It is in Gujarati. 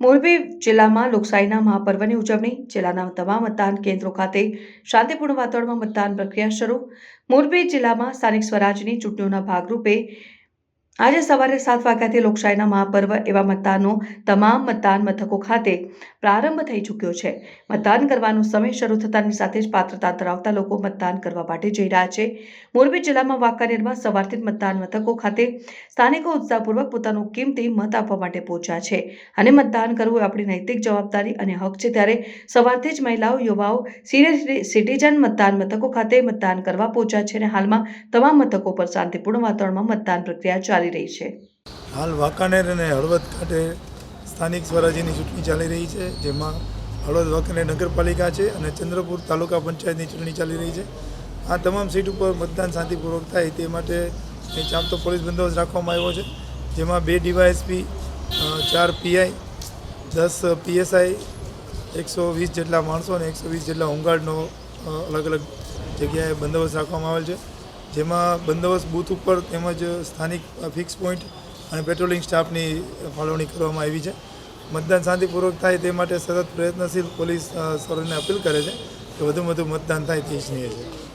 મોરબી જિલ્લામાં લોકશાહીના મહાપર્વની ઉજવણી. જિલ્લાના તમામ મતદાન કેન્દ્રો ખાતે શાંતિપૂર્ણ વાતાવરણમાં મતદાન પ્રક્રિયા શરૂ. મોરબી જિલ્લામાં સ્થાનિક સ્વરાજની ચૂંટણીઓના ભાગરૂપે આજે સવારે 7 વાગ્યાથી લોકશાહીના મહાપર્વ એવા મતદાનનો તમામ મતદાન મથકો ખાતે પ્રારંભ થઈ ચૂક્યો છે. મતદાન કરવાનો સમય શરૂ થતાની સાથે જ પાત્રતા ધરાવતા લોકો મતદાન કરવા માટે જઈ રહ્યા છે. મોરબી જિલ્લામાં વાંકાનેરમાં સવારથી જ મતદાન મથકો ખાતે સ્થાનિકો ઉત્સાહપૂર્વક પોતાનો કિંમતી મત આપવા માટે પહોંચ્યા છે અને મતદાન કરવું એ આપણી નૈતિક જવાબદારી અને હક છે. ત્યારે સવારથી જ મહિલાઓ, યુવાઓ, સિનિયર સિટીઝન મતદાન મથકો ખાતે મતદાન કરવા પહોંચ્યા છે અને હાલમાં તમામ મથકો પર શાંતિપૂર્ણ વાતાવરણમાં મતદાન પ્રક્રિયા ચાલી રહી છે. હાલ વાંકાનેર અને હળવદ ખાતે સ્થાનિક સ્વરાજ્યની ચૂંટણી ચાલી રહી છે, જેમાં હળવદ વાંકાનેર નગરપાલિકા છે અને ચંદ્રપુર તાલુકા પંચાયતની ચૂંટણી ચાલી રહી છે. આ તમામ સીટ ઉપર મતદાન શાંતિપૂર્વક થાય તે માટે ચાંપતો પોલીસ બંદોબસ્ત રાખવામાં આવ્યો છે, જેમાં 2 ડીવાયએસપી, 4 પીઆઈ, 10 પીએસઆઈ, 120 જેટલા માણસો અને 120 જેટલા હોમગાર્ડનો અલગ અલગ જગ્યાએ બંદોબસ્ત રાખવામાં આવેલ છે. જેમાં બંદોબસ્ત બૂથ ઉપર તેમજ સ્થાનિક ફિક્સ પોઈન્ટ અને પેટ્રોલિંગ સ્ટાફની ફાળવણી કરવામાં આવી છે. મતદાન શાંતિપૂર્વક થાય તે માટે સતત પ્રયત્નશીલ પોલીસ સૌને અપીલ કરે છે કે વધુમાં વધુ મતદાન થાય તે ઈચ્છનીય છે.